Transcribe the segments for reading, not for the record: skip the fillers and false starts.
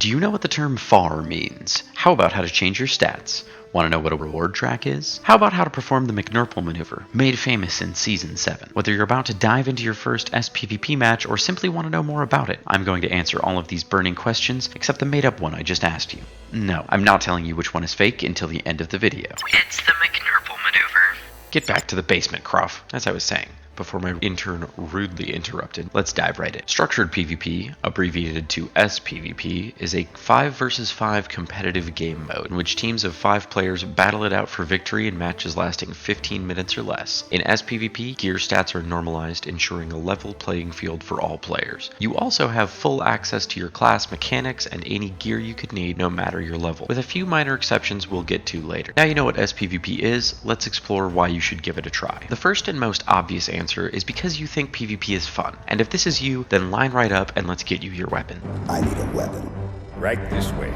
Do you know what the term FAR means? How about how to change your stats? Want to know what a reward track is? How about how to perform the McNurple maneuver, made famous in Season 7? Whether you're about to dive into your first SPvP match or simply want to know more about it, I'm going to answer all of these burning questions except the made-up one I just asked you. No, I'm not telling you which one is fake until the end of the video. It's the McNurple maneuver. Get back to the basement, Croft, as I was saying. Before my intern rudely interrupted, let's dive right in. Structured PvP, abbreviated to SPvP, is a 5 versus 5 competitive game mode in which teams of 5 players battle it out for victory in matches lasting 15 minutes or less. In SPvP, gear stats are normalized, ensuring a level playing field for all players. You also have full access to your class mechanics and any gear you could need no matter your level, with a few minor exceptions we'll get to later. Now you know what SPvP is, let's explore why you should give it a try. The first and most obvious answer is because you think PvP is fun. And if this is you, then line right up and let's get you your weapon. I need a weapon. Right this way.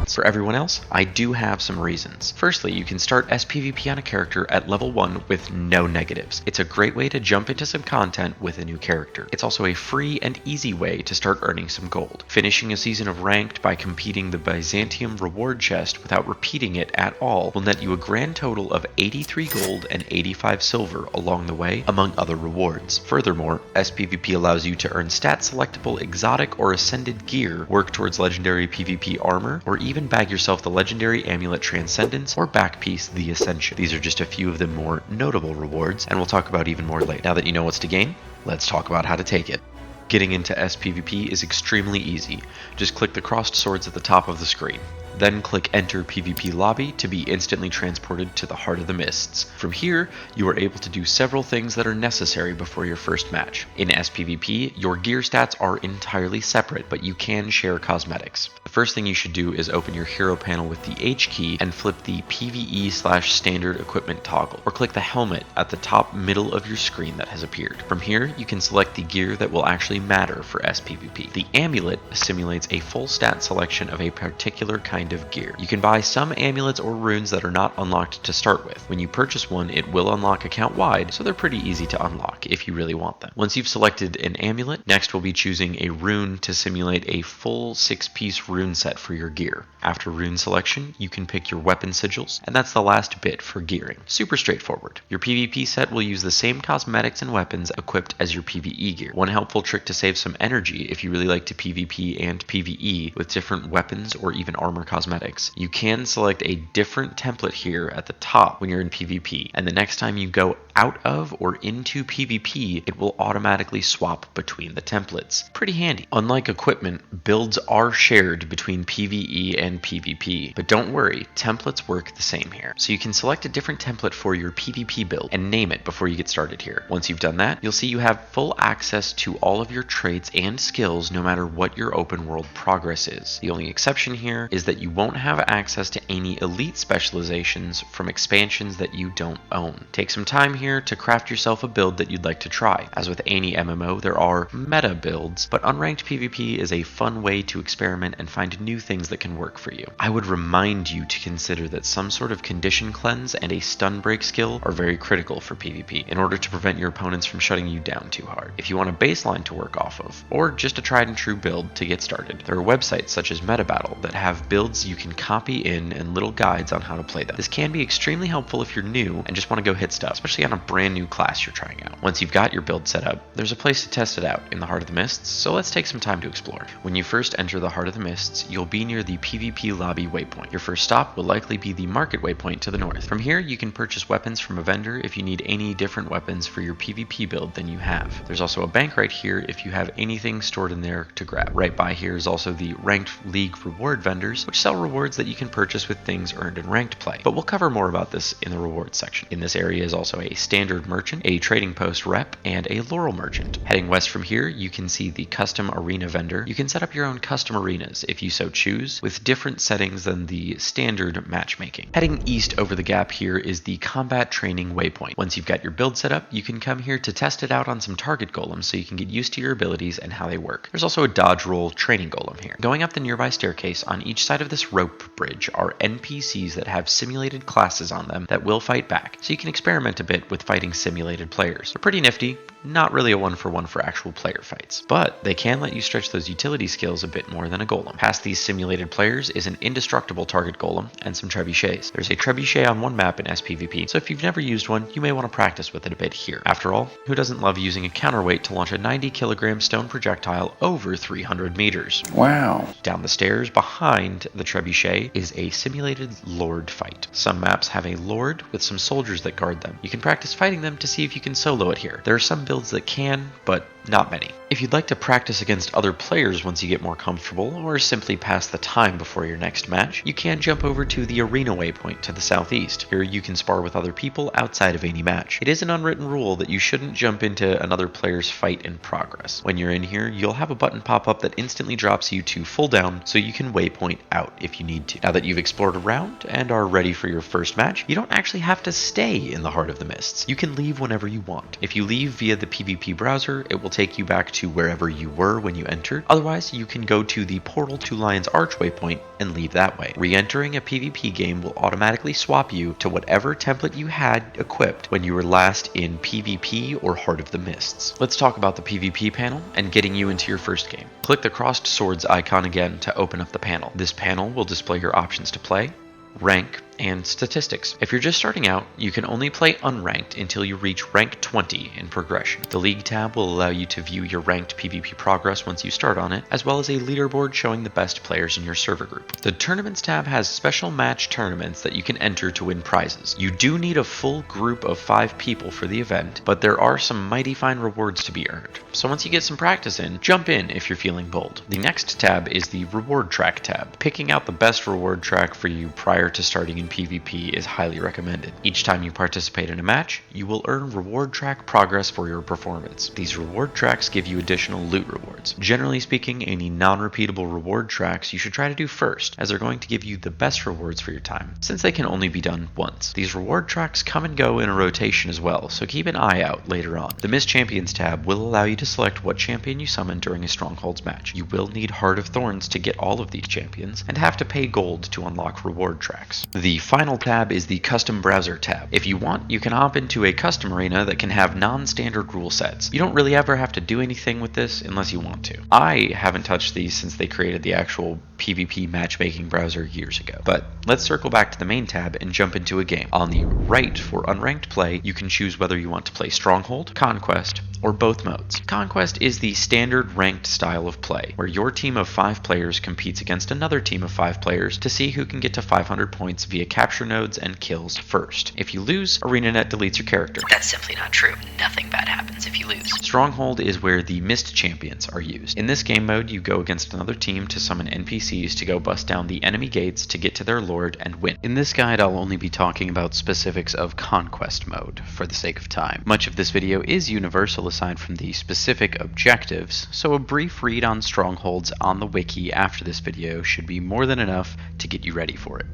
For everyone else, I do have some reasons. Firstly, you can start SPvP on a character at level 1 with no negatives. It's a great way to jump into some content with a new character. It's also a free and easy way to start earning some gold. Finishing a season of Ranked by completing the Byzantium reward chest without repeating it at all will net you a grand total of 83 gold and 85 silver along the way, among other rewards. Furthermore, SPvP allows you to earn stat-selectable exotic or ascended gear, work towards legendary PvP armor, or even bag yourself the legendary amulet Transcendence or back piece the Ascension. These are just a few of the more notable rewards, and we'll talk about even more later. Now that you know what's to gain, let's talk about how to take it. Getting into SPvP is extremely easy. Just click the crossed swords at the top of the screen. Then click Enter PvP Lobby to be instantly transported to the Heart of the Mists. From here, you are able to do several things that are necessary before your first match. In SPvP, your gear stats are entirely separate, but you can share cosmetics. The first thing you should do is open your hero panel with the H key and flip the PvE/standard equipment toggle, or click the helmet at the top middle of your screen that has appeared. From here, you can select the gear that will actually matter for SPvP. The amulet simulates a full stat selection of a particular kind of gear. You can buy some amulets or runes that are not unlocked to start with. When you purchase one, it will unlock account-wide, so they're pretty easy to unlock if you really want them. Once you've selected an amulet, next we'll be choosing a rune to simulate a full 6-piece rune set for your gear. After rune selection, you can pick your weapon sigils, and that's the last bit for gearing. Super straightforward. Your PvP set will use the same cosmetics and weapons equipped as your PvE gear. One helpful trick to save some energy if you really like to PvP and PvE with different weapons or even armor cosmetics, you can select a different template here at the top when you're in PvP, and the next time you go out of or into PvP, it will automatically swap between the templates. Pretty handy. Unlike equipment, builds are shared between PvE and PvP, but don't worry, templates work the same here. So you can select a different template for your PvP build and name it before you get started here. Once you've done that, you'll see you have full access to all of your traits and skills no matter what your open world progress is. The only exception here is that you won't have access to any elite specializations from expansions that you don't own. Take some time here to craft yourself a build that you'd like to try. As with any MMO, there are meta builds, but unranked PvP is a fun way to experiment and find new things that can work for you. I would remind you to consider that some sort of condition cleanse and a stun break skill are very critical for PvP in order to prevent your opponents from shutting you down too hard. If you want a baseline to work off of, or just a tried and true build to get started, there are websites such as MetaBattle that have builds you can copy in and little guides on how to play them. This can be extremely helpful if you're new and just want to go hit stuff, especially on a brand new class you're trying out. Once you've got your build set up, there's a place to test it out in the Heart of the Mists, so let's take some time to explore. When you first enter the Heart of the Mists, you'll be near the PvP Lobby Waypoint. Your first stop will likely be the Market Waypoint to the north. From here, you can purchase weapons from a vendor if you need any different weapons for your PvP build than you have. There's also a bank right here if you have anything stored in there to grab. Right by here is also the Ranked League reward vendors, which sell rewards that you can purchase with things earned in ranked play. But we'll cover more about this in the rewards section. In this area is also a standard merchant, a trading post rep, and a laurel merchant. Heading west from here, you can see the custom arena vendor. You can set up your own custom arenas if you so choose, with different settings than the standard matchmaking. Heading east over the gap here is the combat training waypoint. Once you've got your build set up, you can come here to test it out on some target golems so you can get used to your abilities and how they work. There's also a dodge roll training golem here. Going up the nearby staircase, on each side of this rope bridge are NPCs that have simulated classes on them that will fight back, so you can experiment a bit with fighting simulated players. They're pretty nifty, not really a one-for-one for actual player fights. But they can let you stretch those utility skills a bit more than a golem. Past these simulated players is an indestructible target golem and some trebuchets. There's a trebuchet on one map in SPvP, so if you've never used one, you may want to practice with it a bit here. After all, who doesn't love using a counterweight to launch a 90-kilogram stone projectile over 300 meters? Wow. Down the stairs behind the trebuchet is a simulated lord fight. Some maps have a lord with some soldiers that guard them. You can practice fighting them to see if you can solo it here. There are some builds that can, but not many. If you'd like to practice against other players once you get more comfortable, or simply pass the time before your next match, you can jump over to the arena waypoint to the southeast. Here you can spar with other people outside of any match. It is an unwritten rule that you shouldn't jump into another player's fight in progress. When you're in here, you'll have a button pop up that instantly drops you to full down so you can waypoint out if you need to. Now that you've explored around and are ready for your first match, you don't actually have to stay in the heart of the mists. You can leave whenever you want. If you leave via the PvP browser, it will take you back to wherever you were when you entered. Otherwise, you can go to the Portal to Lion's Arch waypoint and leave that way. Re-entering a PvP game will automatically swap you to whatever template you had equipped when you were last in PvP or Heart of the Mists. Let's talk about the PvP panel and getting you into your first game. Click the crossed swords icon again to open up the panel. This panel will display your options to play, rank, and statistics. If you're just starting out, you can only play unranked until you reach rank 20 in progression. The League tab will allow you to view your ranked PvP progress once you start on it, as well as a leaderboard showing the best players in your server group. The Tournaments tab has special match tournaments that you can enter to win prizes. You do need a full group of 5 people for the event, but there are some mighty fine rewards to be earned. So once you get some practice in, jump in if you're feeling bold. The next tab is the Reward Track tab. Picking out the best reward track for you prior to starting in PvP is highly recommended. Each time you participate in a match, you will earn reward track progress for your performance. These reward tracks give you additional loot rewards. Generally speaking, any non-repeatable reward tracks you should try to do first, as they're going to give you the best rewards for your time, since they can only be done once. These reward tracks come and go in a rotation as well, so keep an eye out later on. The Mist Champions tab will allow you to select what champion you summon during a Strongholds match. You will need Heart of Thorns to get all of these champions, and have to pay gold to unlock reward tracks. The final tab is the Custom Browser tab. If you want, you can hop into a custom arena that can have non-standard rule sets. You don't really ever have to do anything with this unless you want to. I haven't touched these since they created the actual PvP matchmaking browser years ago. But let's circle back to the main tab and jump into a game. On the right for unranked play, you can choose whether you want to play Stronghold, Conquest, or both modes. Conquest is the standard ranked style of play, where your team of 5 players competes against another team of 5 players to see who can get to 500 points via capture nodes and kills first. If you lose, ArenaNet deletes your character. That's simply not true. Nothing bad happens if you lose. Stronghold is where the Mist Champions are used. In this game mode, you go against another team to summon NPCs to go bust down the enemy gates to get to their lord and win. In this guide, I'll only be talking about specifics of Conquest mode for the sake of time. Much of this video is universal aside from the specific objectives, so a brief read on Strongholds on the wiki after this video should be more than enough to get you ready for it.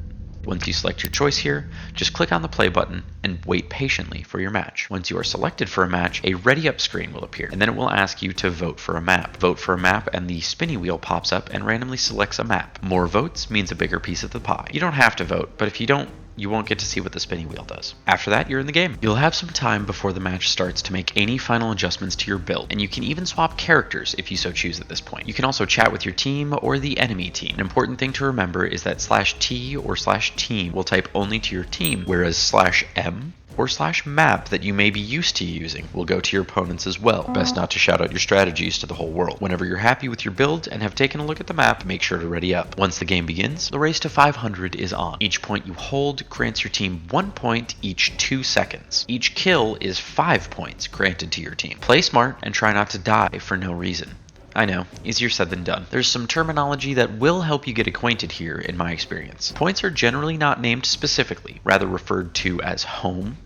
Once you select your choice here, just click on the play button and wait patiently for your match. Once you are selected for a match, a ready up screen will appear, and then it will ask you to vote for a map. Vote for a map and the spinny wheel pops up and randomly selects a map. More votes means a bigger piece of the pie. You don't have to vote, but if you don't, you won't get to see what the spinning wheel does. After that, you're in the game. You'll have some time before the match starts to make any final adjustments to your build, and you can even swap characters if you so choose at this point. You can also chat with your team or the enemy team. An important thing to remember is that /T or /team will type only to your team, whereas /M or /map that you may be used to using will go to your opponents as well. Best not to shout out your strategies to the whole world. Whenever you're happy with your build and have taken a look at the map, make sure to ready up. Once the game begins, the race to 500 is on. Each point you hold grants your team 1 point each 2 seconds. Each kill is 5 points granted to your team. Play smart and try not to die for no reason. I know, easier said than done. There's some terminology that will help you get acquainted here in my experience. Points are generally not named specifically, rather referred to as home,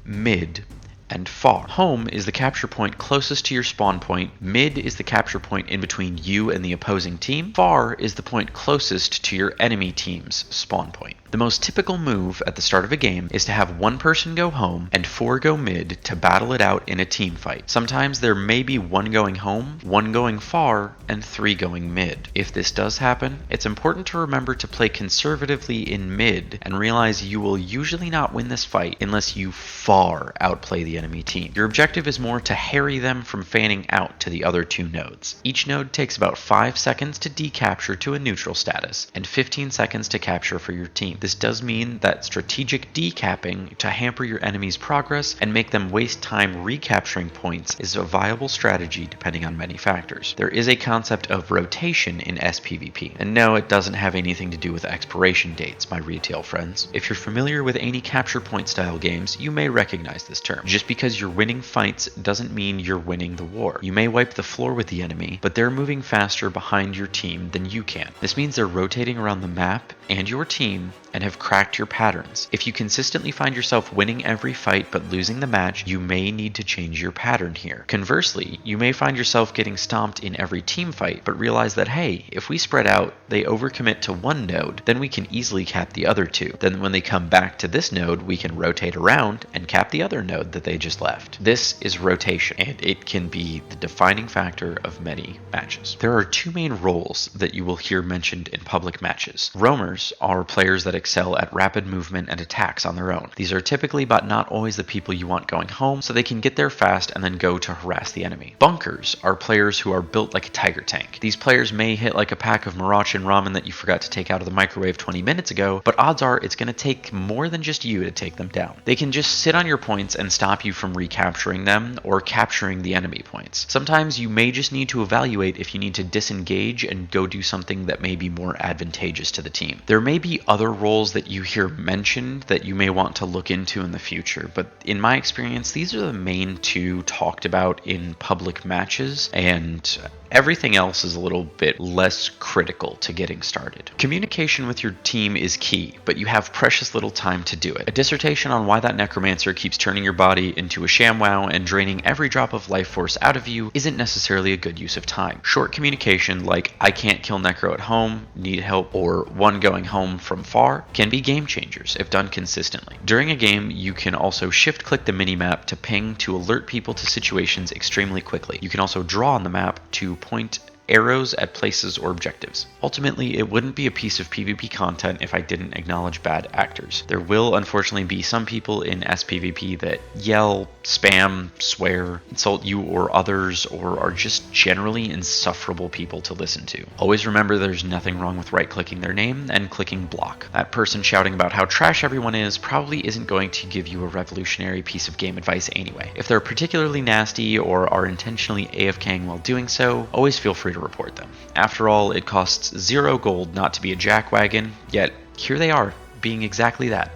mid, and far. Home is the capture point closest to your spawn point, mid is the capture point in between you and the opposing team, far is the point closest to your enemy team's spawn point. The most typical move at the start of a game is to have one person go home and 4 go mid to battle it out in a team fight. Sometimes there may be 1 going home, 1 going far, and 3 going mid. If this does happen, it's important to remember to play conservatively in mid and realize you will usually not win this fight unless you far outplay the enemy team. Your objective is more to harry them from fanning out to the other 2 nodes. Each node takes about 5 seconds to decapture to a neutral status and 15 seconds to capture for your team. This does mean that strategic decapping to hamper your enemy's progress and make them waste time recapturing points is a viable strategy depending on many factors. There is a concept of rotation in SPvP, and no, it doesn't have anything to do with expiration dates, my retail friends. If you're familiar with any capture point style games, you may recognize this term. Just because you're winning fights doesn't mean you're winning the war. You may wipe the floor with the enemy, but they're moving faster behind your team than you can. This means they're rotating around the map and your team and have cracked your patterns. If you consistently find yourself winning every fight but losing the match, you may need to change your pattern here. Conversely, you may find yourself getting stomped in every team fight, but realize that, hey, if we spread out, they overcommit to one node, then we can easily cap the other 2. Then when they come back to this node, we can rotate around and cap the other node that they just left. This is rotation, and it can be the defining factor of many matches. There are 2 main roles that you will hear mentioned in public matches. Roamers are players that excel at rapid movement and attacks on their own. These are typically but not always the people you want going home, so they can get there fast and then go to harass the enemy. Bunkers are players who are built like a tiger tank. These players may hit like a pack of Maruchan ramen that you forgot to take out of the microwave 20 minutes ago, but odds are it's going to take more than just you to take them down. They can just sit on your points and stop you from recapturing them or capturing the enemy points. Sometimes you may just need to evaluate if you need to disengage and go do something that may be more advantageous to the team. There may be other roles that you hear mentioned that you may want to look into in the future, but in my experience, these are the main 2 talked about in public matches, and everything else is a little bit less critical to getting started. Communication with your team is key, but you have precious little time to do it. A dissertation on why that necromancer keeps turning your body into a ShamWow and draining every drop of life force out of you isn't necessarily a good use of time. Short communication like, I can't kill necro at home, need help, or 1 going home from far can be game changers if done consistently. During a game, you can also shift click the minimap to ping to alert people to situations extremely quickly. You can also draw on the map to point arrows at places or objectives. Ultimately, it wouldn't be a piece of PvP content if I didn't acknowledge bad actors. There will unfortunately be some people in SPvP that yell, spam, swear, insult you or others, or are just generally insufferable people to listen to. Always remember there's nothing wrong with right-clicking their name and clicking block. That person shouting about how trash everyone is probably isn't going to give you a revolutionary piece of game advice anyway. If they're particularly nasty or are intentionally AFKing while doing so, always feel free to report them. After all, it costs 0 gold not to be a jackwagon, yet here they are, being exactly that.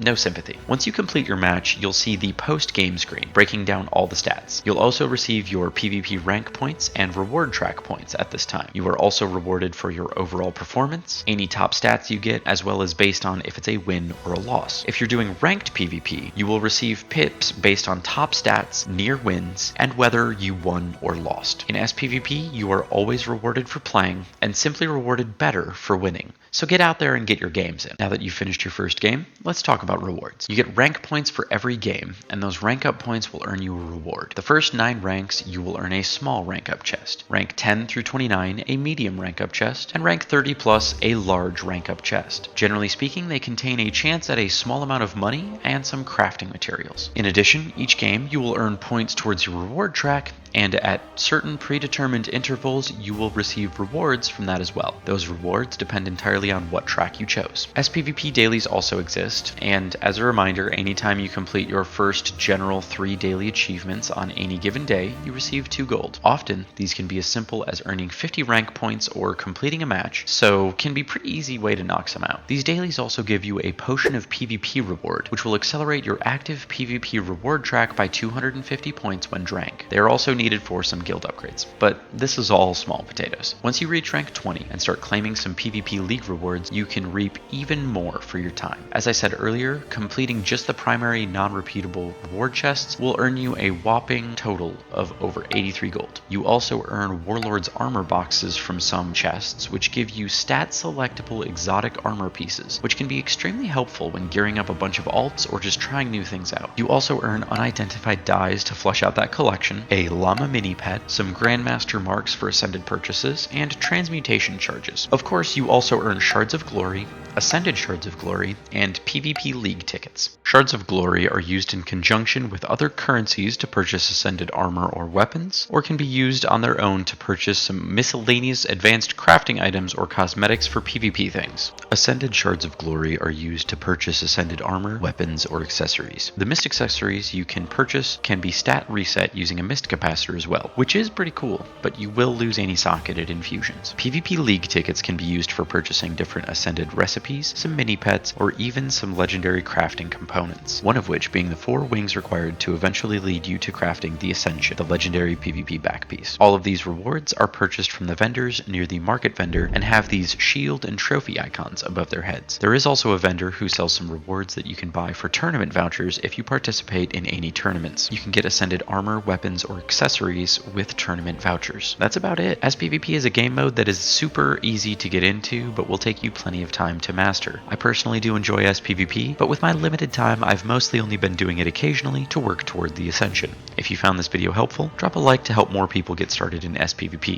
No sympathy. Once you complete your match, you'll see the post-game screen breaking down all the stats. You'll also receive your PvP rank points and reward track points at this time. You are also rewarded for your overall performance, any top stats you get, as well as based on if it's a win or a loss. If you're doing ranked PvP, you will receive pips based on top stats, near wins, and whether you won or lost. In SPvP, you are always rewarded for playing and simply rewarded better for winning. So get out there and get your games in. Now that you've finished your first game, let's talk about rewards. You get rank points for every game, and those rank up points will earn you a reward. The first 9 ranks, you will earn a small rank up chest. Rank 10 through 29, a medium rank up chest, and rank 30 plus, a large rank up chest. Generally speaking, they contain a chance at a small amount of money and some crafting materials. In addition, each game you will earn points towards your reward track, and at certain predetermined intervals, you will receive rewards from that as well. Those rewards depend entirely on what track you chose. SPvP dailies also exist, and as a reminder, anytime you complete your first general 3 daily achievements on any given day, you receive 2 gold. Often, these can be as simple as earning 50 rank points or completing a match, so can be a pretty easy way to knock some out. These dailies also give you a potion of PvP reward, which will accelerate your active PvP reward track by 250 points when drank. They are also needed for some guild upgrades. But this is all small potatoes. Once you reach rank 20 and start claiming some PvP League rewards, you can reap even more for your time. As I said earlier, completing just the primary non-repeatable reward chests will earn you a whopping total of over 83 gold. You also earn Warlord's armor boxes from some chests, which give you stat selectable exotic armor pieces, which can be extremely helpful when gearing up a bunch of alts or just trying new things out. You also earn unidentified dyes to flush out that collection, a llama mini pet, some Grandmaster marks for ascended purchases, and transmutation charges. Of course, you also earn shards of glory, ascended shards of glory, and PvP League tickets. Shards of glory are used in conjunction with other currencies to purchase ascended armor or weapons, or can be used on their own to purchase some miscellaneous advanced crafting items or cosmetics for PvP things. Ascended shards of glory are used to purchase ascended armor, weapons, or accessories. The mist accessories you can purchase can be stat reset using a mist capacitor as well, which is pretty cool, but you will lose any socketed infusions. PvP League tickets can be used for purchasing different ascended recipes, some mini pets, or even some legendary crafting components, one of which being the 4 wings required to eventually lead you to crafting the Ascension, the legendary PvP backpiece. All of these rewards are purchased from the vendors near the market vendor and have these shield and trophy icons above their heads. There is also a vendor who sells some rewards that you can buy for tournament vouchers if you participate in any tournaments. You can get ascended armor, weapons, or accessories with tournament vouchers. That's about it. SPvP is a game mode that is super easy to get into, but will take you plenty of time to master. I personally do enjoy SPvP, but with my limited time, I've mostly only been doing it occasionally to work toward the Ascension. If you found this video helpful, drop a like to help more people get started in SPvP.